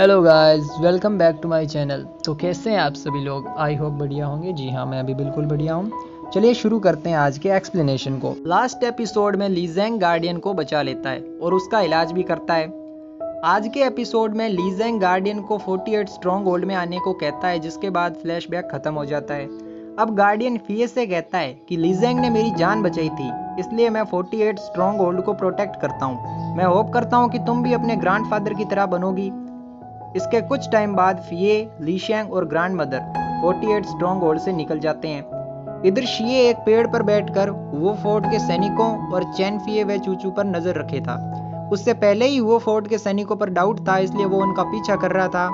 Hello guys, welcome back to my channel. तो कैसे हैं आप सभी लोग? आई होप बढ़िया होंगे। जी हाँ, मैं भी बिल्कुल बढ़िया हूँ। चलिए शुरू करते हैं आज के एक्सप्लेनेशन को। लास्ट एपिसोड में लीजेंग गार्डियन को बचा लेता है और उसका इलाज भी करता है। आज के एपिसोड में लीजेंग गार्डियन को 48 स्ट्रॉन्ग होल्ड में आने को कहता है, जिसके बाद फ्लैशबैक खत्म हो जाता है। अब गार्डियन फिये से कहता है कि लीजेंग ने मेरी जान बचाई थी, इसलिए मैं 48 स्ट्रॉन्ग होल्ड को प्रोटेक्ट करता हूँ। मैं होप करता हूँ कि तुम भी अपने ग्रैंडफादर की तरह बनोगी। इसके कुछ टाइम बाद फिये, लीशैंग और ग्रैंड मदर 48 स्ट्रॉन्ग होल्ड से निकल जाते हैं। इधर शिये एक पेड़ पर बैठकर वो फोर्ट के सैनिकों और चैन फिये व चूचू पर नजर रखे था। उससे पहले ही वो फोर्ट के सैनिकों पर डाउट था, इसलिए वो उनका पीछा कर रहा था।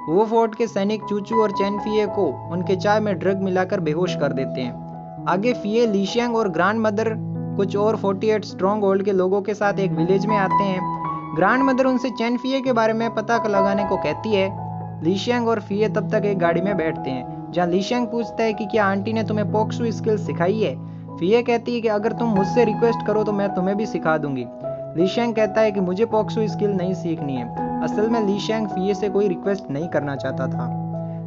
वो फोर्ट के सैनिक चूचू और चैन फिये को उनके चाय में ड्रग मिलाकर बेहोश कर देते हैं। आगे फिये, लीशैंग और ग्रैंड मदर कुछ और 48 स्ट्रॉन्ग होल्ड के लोगों के साथ एक विलेज में आते हैं। ग्रैंड मदर उनसे चैन फिये के बारे में पता लगाने को कहती है। लीशैंग और फिये तब तक एक गाड़ी में बैठते हैं, जहां लीशैंग पूछता है कि क्या आंटी ने तुम्हें पोक्सू स्किल सिखाई है। फिये कहती है कि अगर तुम मुझसे रिक्वेस्ट करो तो मैं तुम्हें भी सिखा दूंगी। लीशैंग कहता है कि मुझे पोक्सू स्किल नहीं सीखनी है। असल में लीशैंग फिये से कोई रिक्वेस्ट नहीं करना चाहता था।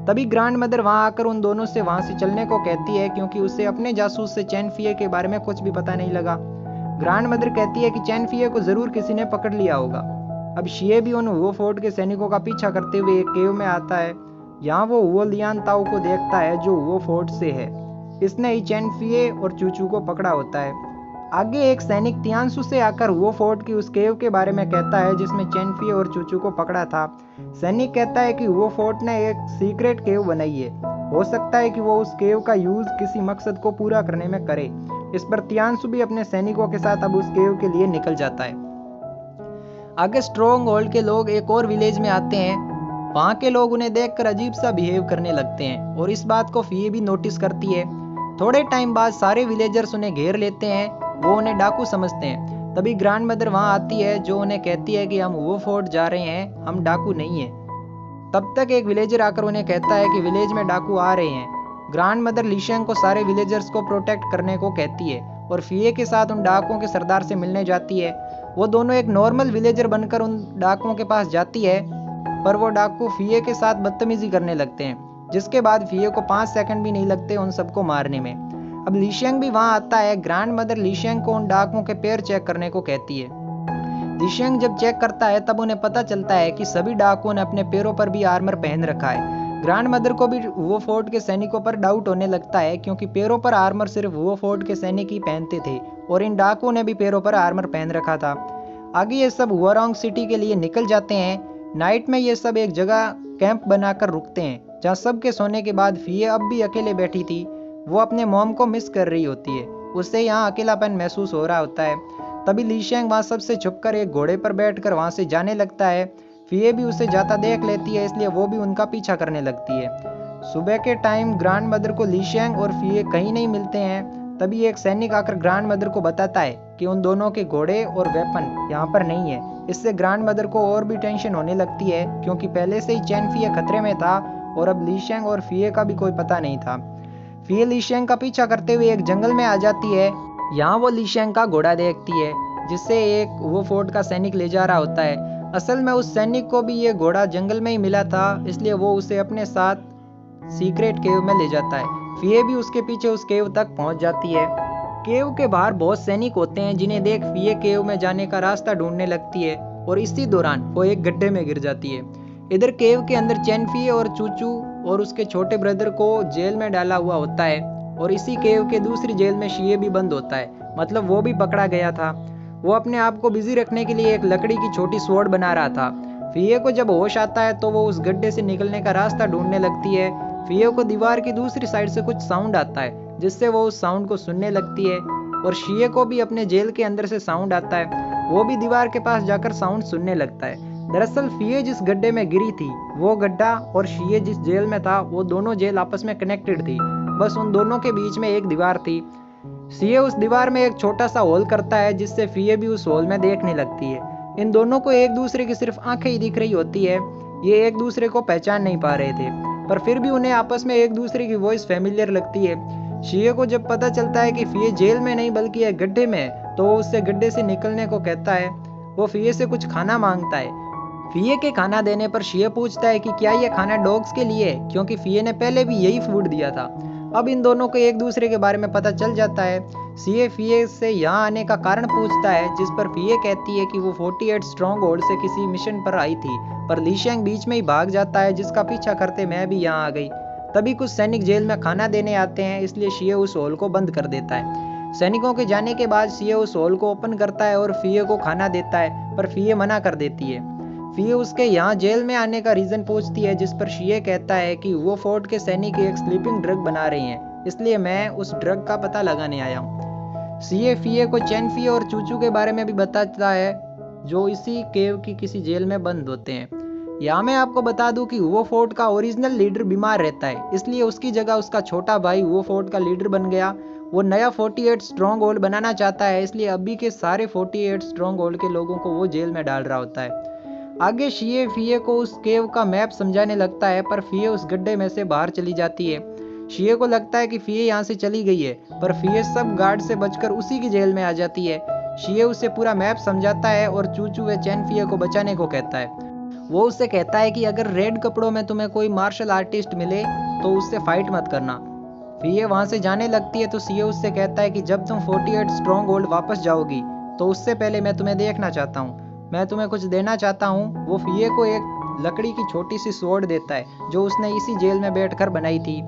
तभी ग्रैंड मदर वहां आकर उन दोनों से वहां से चलने को कहती है, क्योंकि उसे अपने जासूस से चैन फिये के बारे में कुछ भी पता नहीं लगा। ग्रैंड मदर कहती है कि चैन फिये को जरूर किसी ने पकड़ लिया होगा। अब शिये भी उन वो फोर्ट के सैनिकों का पीछा करते हुए एक केव में आता है। यहाँ वो लियान ताऊ को देखता है, जो वो फोर्ट से है। इसने ही चैन फिये और चूचू को पकड़ा होता है। आगे एक सैनिक तियानसु से आकर वो फोर्ट की उस केव के बारे में कहता है, जिसमें चैन फिये और चूचू को पकड़ा था। सैनिक कहता है कि वो फोर्ट ने एक सीक्रेट केव बनाई है। हो सकता है कि वो उस केव का यूज किसी मकसद को पूरा करने में करे। इस पर तियानसु भी अपने सैनिकों के साथ अब उस केव के लिए निकल जाता है। आगे स्ट्रॉन्ग होल्ड के लोग एक और विलेज में आते हैं। वहां के लोग उन्हें देखकर अजीब सा बिहेव करने लगते हैं और इस बात को फिये भी नोटिस करती है। थोड़े टाइम बाद सारे विलेजर्स उन्हें घेर लेते हैं। वो उन्हें डाकू समझते हैं। तभी ग्रैंड मदर वहां आती है, जो उन्हें कहती है कि हम वो फोर्ट जा रहे हैं, हम डाकू नहीं है। तब तक एक विलेजर आकर उन्हें कहता है कि विलेज में डाकू आ रहे हैं। ग्रैंड मदर लीशैंग को सारे विलेजर्स को प्रोटेक्ट करने को कहती है और फिये के साथ उन डाकुओं के सरदार से मिलने जाती है। वो दोनों एक नॉर्मल विलेजर बनकर उन डाकुओं के पास जाती है, पर वो डाकू फिये के साथ बदतमीजी करने लगते हैं, जिसके बाद फिये को 5 सेकंड भी नहीं लगते उन सबको मारने में। अब लीशैंग भी वहां आता है। ग्रैंड मदर लीशैंग को उन डाकुओं के पैर चेक करने को कहती है। लीशैंग जब चेक करता है तब उन्हें पता चलता है कि सभी डाकुओं ने अपने पैरों पर भी आर्मर पहन रखा है। ग्रैंड मदर को भी वो फोर्ट के सैनिकों पर डाउट होने लगता है, क्योंकि पैरों पर आर्मर सिर्फ वो फोर्ट के सैनिक ही पहनते थे और इन डाकुओं ने भी पैरों पर आर्मर पहन रखा था। आगे ये सब हुआरोंग सिटी के लिए निकल जाते हैं। नाइट में ये सब एक जगह कैंप बनाकर रुकते हैं, जहाँ सबके सोने के बाद फिये अब भी अकेले बैठी थी। वो अपने मॉम को मिस कर रही होती है। उससे यहाँ अकेलापन महसूस हो रहा होता है। तभी लीशैंग वहां सबसे छुपकर एक घोड़े पर बैठकर वहां से जाने लगता है। फिये भी उसे जाता देख लेती है, इसलिए वो भी उनका पीछा करने लगती है। सुबह के टाइम ग्रैंड मदर को लीशैंग और फिये कहीं नहीं मिलते हैं। तभी एक सैनिक आकर ग्रैंड मदर को बताता है कि उन दोनों के घोड़े और वेपन यहाँ पर नहीं है। इससे ग्रैंड मदर को और भी टेंशन होने लगती है, क्योंकि पहले से ही चैन फिये खतरे में था और अब लीशैंग और फिये का भी कोई पता नहीं था। फिये लीशैंग का पीछा करते हुए एक जंगल में आ जाती है। यहाँ वो लीशैंग का घोड़ा देखती है, जिससे एक वो फोर्ट का सैनिक ले जा रहा होता है। असल में उस सैनिक को भी ये घोड़ा जंगल में ही मिला था, इसलिए वो उसे अपने साथ सीक्रेट केव में ले जाता है। फिये भी उसके पीछे उस केव तक पहुंच जाती है। केव के बाहर बहुत सैनिक होते हैं, जिन्हें देख फिये केव में जाने का रास्ता ढूंढने लगती है और इसी दौरान वो एक गड्ढे में गिर जाती है। इधर केव के अंदर चैन फिये और चूचू और उसके छोटे ब्रदर को जेल में डाला हुआ होता है और इसी केव के दूसरी जेल में शिये भी बंद होता है, मतलब वो भी पकड़ा गया था। वो अपने आप को बिजी रखने के लिए एक लकड़ी की छोटी स्वॉर्ड बना रहा था। फिये को जब होश आता है तो वो उस गड्ढे से निकलने का रास्ता ढूंढने लगती है। फिये को दीवार की दूसरी साइड से कुछ साउंड आता है, जिससे वो उस साउंड को सुनने लगती है और शिये को भी अपने जेल के अंदर से साउंड आता है। वो भी दीवार के पास जाकर साउंड सुनने लगता है। दरअसल फिये जिस गड्ढे में गिरी थी वो गड्ढा और शिये जिस जेल में था वो दोनों जेल आपस में कनेक्टेड थी, बस उन दोनों के बीच में एक दीवार थी। शिये उस दीवार में एक छोटा सा होल करता है, जिससे फिये भी उस होल में देखने लगती है। इन दोनों को एक दूसरे की सिर्फ आंखें ही दिख रही होती है। ये एक दूसरे को पहचान नहीं पा रहे थे, पर फिर भी उन्हें आपस में एक दूसरे की वॉइस फैमिलियर लगती है। शिये को जब पता चलता है कि फिये जेल में नहीं बल्कि एक गड्ढे में है, तो वो उससे गड्ढे से निकलने को कहता है। वो फिये से कुछ खाना मांगता है। फिये के खाना देने पर शिये पूछता है कि क्या यह खाना डॉग्स के लिए है, क्योंकि फिये ने पहले भी यही फूड दिया था। अब इन दोनों को एक दूसरे के बारे में पता चल जाता है। शिये फिये से यहाँ आने का कारण पूछता है, जिस पर फिये कहती है कि वो 48 स्ट्रॉन्ग होल्ड से किसी मिशन पर आई थी, पर ली शेंग बीच में ही भाग जाता है, जिसका पीछा करते मैं भी यहाँ आ गई। तभी कुछ सैनिक जेल में खाना देने आते हैं, इसलिए शिये उस होल को बंद कर देता है। सैनिकों के जाने के बाद शिये उस होल को ओपन करता है और फिये को खाना देता है, पर फिये मना कर देती है। फिये उसके यहाँ जेल में आने का रीजन पूछती है, जिस पर शिये कहता है कि वो फोर्ट के सैनिक एक स्लीपिंग ड्रग बना रहे हैं, इसलिए मैं उस ड्रग का पता लगाने आया हूँ। शिये फिये को चैन फिये और चूचू के बारे में भी बताता है, जो इसी केव की किसी जेल में बंद होते हैं। यहाँ मैं आपको बता दूं कि वो फोर्ट का ओरिजिनल लीडर बीमार रहता है, इसलिए उसकी जगह उसका छोटा भाई वो फोर्ट का लीडर बन गया। वो नया 48 स्ट्रॉन्ग होल्ड बनाना चाहता है, इसलिए अभी के सारे 48 स्ट्रॉन्ग होल्ड के लोगों को वो जेल में डाल रहा होता है। आगे शिये फिये को उस केव का मैप समझाने लगता है, पर फिये उस गड्ढे में से बाहर चली जाती है। शिये को लगता है कि फिये यहाँ से चली गई है, पर फिये सब गार्ड से बचकर उसी की जेल में आ जाती है। शिये उसे पूरा मैप समझाता है और चूचू व चैन फिये को बचाने को कहता है। वो उससे कहता है कि अगर रेड कपड़ों में तुम्हें कोई मार्शल आर्टिस्ट मिले तो उससे फाइट मत करना। फिये वहां से जाने लगती है तो शिये उससे कहता है कि जब तुम 48 स्ट्रॉन्ग होल्ड वापस जाओगी तो उससे पहले मैं तुम्हें देखना चाहता हूँ, मैं तुम्हें कुछ देना चाहता हूँ। वो फिये को एक लकड़ी की छोटी सी स्वॉर्ड देता है, जो उसने इसी जेल में बैठकर बनाई थी।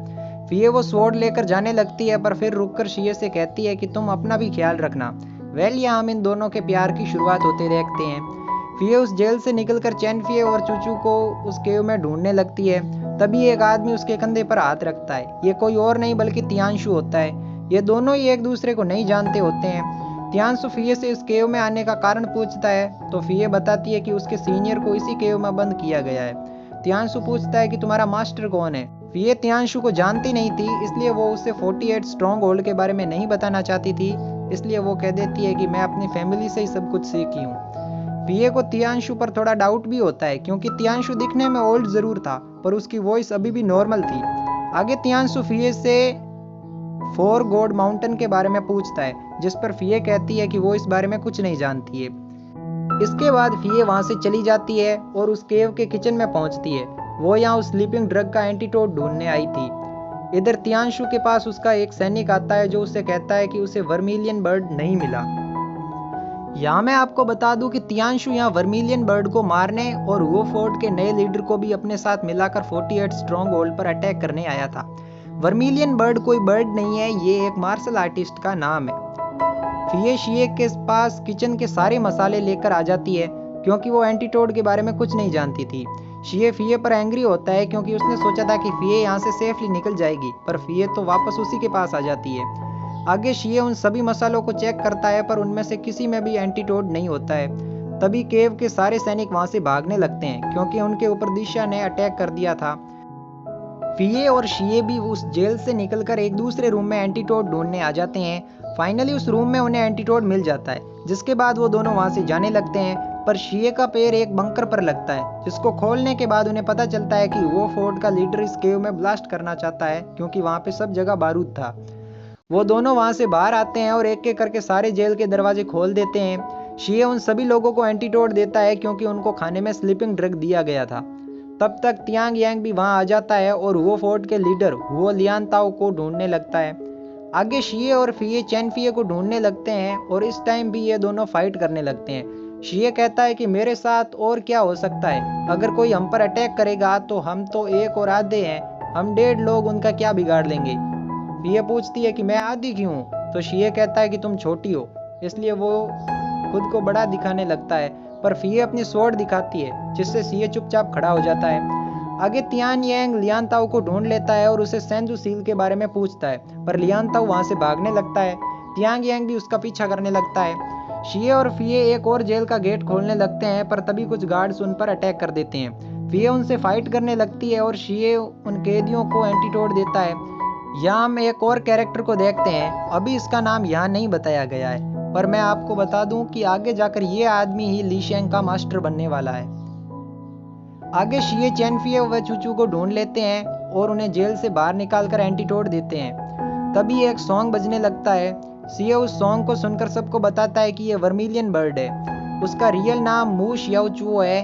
फिये वो स्वॉर्ड लेकर जाने लगती है, पर फिर रुककर शिये से कहती है कि तुम अपना भी ख्याल रखना। यहाँ हम इन दोनों के प्यार की शुरुआत होते देखते हैं। फिये उस जेल से निकलकर चैन फिये और चूचू को उस केव में ढूंढने लगती है। तभी एक आदमी उसके कंधे पर हाथ रखता है। ये कोई और नहीं बल्कि तियांशु होता है। ये दोनों ही एक दूसरे को नहीं जानते होते हैं। तियांशु फिये से इस केव में आने का कारण पूछता है, तो फिये बताती है कि उसके सीनियर को इसी केव में बंद किया गया है। तियांशु पूछता है कि तुम्हारा मास्टर कौन है। फिये तियांशु को जानती नहीं थी, इसलिए वो उससे 48 स्ट्रॉन्ग होल्ड के बारे में नहीं बताना चाहती थी, इसलिए वो कह देती है कि मैं अपनी फैमिली से ही सब कुछ सीखी हूँ। फिये को तियांशु पर थोड़ा डाउट भी होता है, क्योंकि तियांशु दिखने में ओल्ड जरूर था, पर उसकी वॉइस अभी भी नॉर्मल थी। आगे तियांशु फिये से 4 गॉड माउंटेन के बारे में पूछता है, जिस पर फिये कहती है कि वो इस बारे में कुछ नहीं जानती है। इसके बाद फिये वहां से चली जाती है और उस केव के किचन में पहुंचती है। वो यहाँ उस स्लीपिंग ड्रग का एंटीडोट ढूंढने आई थी। इधर तियांशु के पास उसका एक सैनिक आता है, जो उसे कहता है कि उसे वर्मिलियन बर्ड नहीं मिला। यहाँ मैं आपको बता दूं कि तियांशु यहाँ वर्मिलियन बर्ड को मारने और वो फोर्ट के नए लीडर को भी अपने साथ मिलाकर 48 स्ट्रॉन्ग होल्ड पर अटैक करने आया था। वर्मिलियन बर्ड कोई बर्ड नहीं है, ये एक मार्शल आर्टिस्ट का नाम है। फिये शिये के पास किचन के सारे मसाले लेकर आ जाती है, क्योंकि वो एंटीडोट के बारे में कुछ नहीं जानती थी। शिये फिये पर एंग्री होता है, क्योंकि उसने सोचा था कि फिये यहाँ से सेफली निकल जाएगी, पर फिये तो वापस उसी के पास आ जाती है। आगे शिये उन सभी मसालों को चेक करता है, पर उनमें से किसी में भी एंटीडोट नहीं होता है। तभी केव के सारे सैनिक वहां से भागने लगते हैं, क्योंकि उनके ऊपर दिशा ने अटैक कर दिया था। फिये और शिये भी उस जेल से निकलकर एक दूसरे रूम में एंटीडोट ढूंढने आ जाते हैं। फाइनली उस रूम में उन्हें एंटीडोट मिल जाता है, जिसके बाद वो दोनों वहां से जाने लगते हैं। पर शिये का पैर एक बंकर पर लगता है, जिसको खोलने के बाद उन्हें पता चलता है कि वो फोर्ट का लीडर इस केव में ब्लास्ट करना चाहता है, क्योंकि वहां पे सब जगह बारूद था। वो दोनों वहां से बाहर आते हैं और एक एक करके सारे जेल के दरवाजे खोल देते हैं। शिये उन सभी लोगों को एंटीडोट देता है, क्योंकि उनको खाने में स्लीपिंग ड्रग दिया गया था। तब तक तियांग यांग भी वहां आ जाता है और वो फोर्ट के लीडर वो लियांताओ को ढूंढने लगता है। आगे शिये और फिये चैन फिये को ढूंढने लगते हैं, और इस टाइम भी ये दोनों फाइट करने लगते हैं। शिये कहता है कि मेरे साथ और क्या हो सकता है, अगर कोई हम पर अटैक करेगा तो हम तो एक और आधे हैं, हम 1.5 लोग उनका क्या बिगाड़ लेंगे। फिये पूछती है कि मैं आधी क्यों हूँ, तो शिये कहता है कि तुम छोटी हो, इसलिए वो खुद को बड़ा दिखाने लगता है। पर फिये अपनी स्वॉर्ड दिखाती है, जिससे शिये चुपचाप खड़ा हो जाता है। आगे तियान यांग लियांताओ को ढूंढ लेता है और उसे सेंजू सील के बारे में पूछता है, पर लियांताओ वहां से भागने लगता है। तियांग यांग भी उसका पीछा करने लगता है। शिये और फिये एक और जेल का गेट खोलने लगते हैं, पर तभी कुछ गार्ड्स उन पर अटैक कर देते हैं। फिये उनसे फाइट करने लगती है और शिये उन कैदियों को एंटीडोट देता है। यहाँ हम एक और कैरेक्टर को देखते हैं, अभी इसका नाम यहाँ नहीं बताया गया है, पर मैं आपको बता दूं कि आगे जाकर ये आदमी ही ली शेंग का मास्टर बनने वाला है। आगे शिये चैन फिये व चूचू को ढूंढ लेते हैं और उन्हें जेल से बाहर निकालकर एंटीडोट देते हैं। तभी एक सॉन्ग बजने लगता है। शिये उस सॉन्ग को सुनकर सबको बताता है कि ये वर्मिलियन बर्ड है, उसका रियल नाम मू शियाओ चू है।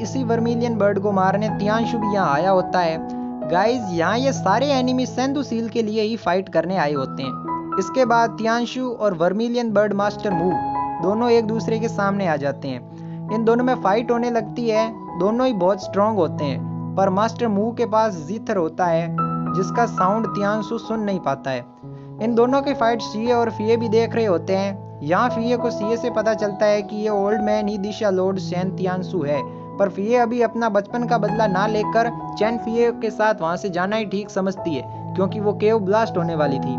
इसी वर्मिलियन बर्ड को मारने तियांशु भी यहाँ आया होता है। गाइज यहाँ ये सारे एनिमी सेंधु सील के लिए ही फाइट करने आए होते हैं। इसके बाद तियांशु और वर्मिलियन बर्ड मास्टर मू दोनों एक दूसरे के सामने आ जाते हैं। इन दोनों में फाइट होने लगती है। दोनों ही बहुत स्ट्रांग होते हैं, पर मास्टर मू के पास जीथर होता है जिसका साउंड तियांशु सुन नहीं पाता है। इन दोनों की फाइट सीए और फीए भी देख रहे होते हैं। यहाँ फीए को सीए से पता चलता है कि ये ओल्ड मैन ही दिशा लॉर्ड चैन तियांशु है, पर फीए अभी अपना बचपन का बदला ना लेकर चैन फीए के साथ वहां से जाना ही ठीक समझती है, क्योंकि वो केव ब्लास्ट होने वाली थी।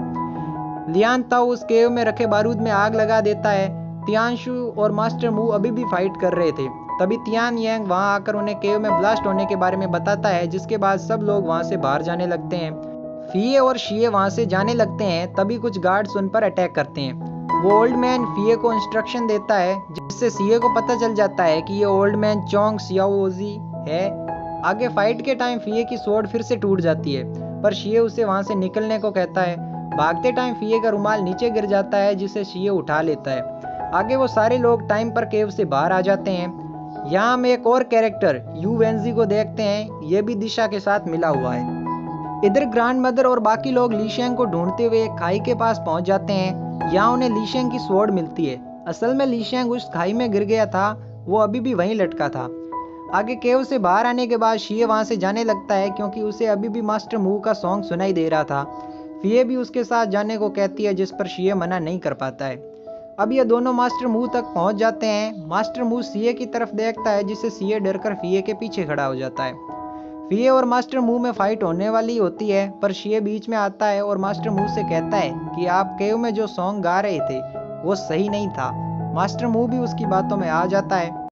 लियान ताऊ उस केव में रखे बारूद में आग लगा देता है। तियांशु और मास्टर मू अभी भी फाइट कर रहे थे। तभी तियान यांग वहां आकर उन्हें केव में ब्लास्ट होने के बारे में बताता है, जिसके बाद सब लोग वहां से बाहर जाने लगते हैं। फीए और शीए वहां से जाने लगते हैं। तभी कुछ गार्ड्स उन पर अटैक करते हैं। वो ओल्ड मैन फीए को इंस्ट्रक्शन देता है, जिससे सीए को पता चल जाता है कि ये ओल्ड मैन चोंग सियाओजी है। आगे फाइट के टाइम फीए की स्वॉर्ड फिर से टूट जाती है, पर शीए उसे वहां से निकलने को कहता है। भागते टाइम फीए का रुमाल नीचे गिर जाता है, जिसे शीए उठा लेता है। आगे वो सारे लोग टाइम पर केव से बाहर आ जाते हैं। यहाँ हम एक और कैरेक्टर यू वेंजी को देखते हैं। ये भी दिशा के साथ मिला हुआ है। इधर ग्रैंड मदर और बाकी लोग लीशेंग को ढूंढते हुए खाई के पास पहुंच जाते हैं। यहाँ उन्हें लीशेंग की स्वॉर्ड मिलती है। असल में लीशेंग उस खाई में गिर गया था, वो अभी भी वहीं लटका था। आगे केव से बाहर आने के बाद शीए वहां से जाने लगता है, क्योंकि उसे अभी भी मास्टर मू का सॉन्ग सुनाई दे रहा था। फीए भी उसके साथ जाने को कहती है, जिस पर शीए मना नहीं कर पाता है। अब ये दोनों मास्टर मू तक पहुंच जाते हैं। मास्टर मू सीए की तरफ देखता है, जिससे सीए डरकर फीए के पीछे खड़ा हो जाता है। फीए और मास्टर मू में फाइट होने वाली होती है, पर शीए बीच में आता है और मास्टर मू से कहता है कि आप केव में जो सॉन्ग गा रहे थे वो सही नहीं था। मास्टर मू भी उसकी बातों में आ जाता है।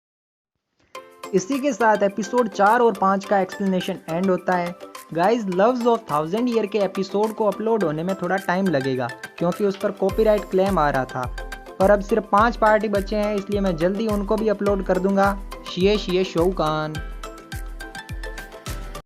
इसी के साथ एपिसोड 4 और 5 का एक्सप्लेनेशन एंड होता है। गाइज लव्स ऑफ 1000 ईयर के एपिसोड को अपलोड होने में थोड़ा टाइम लगेगा, क्योंकि उस पर कॉपीराइट क्लेम आ रहा था, पर अब सिर्फ 5 पार्ट ही बचे हैं, इसलिए मैं जल्दी उनको भी अपलोड कर दूंगा। शिए शिए शोकान।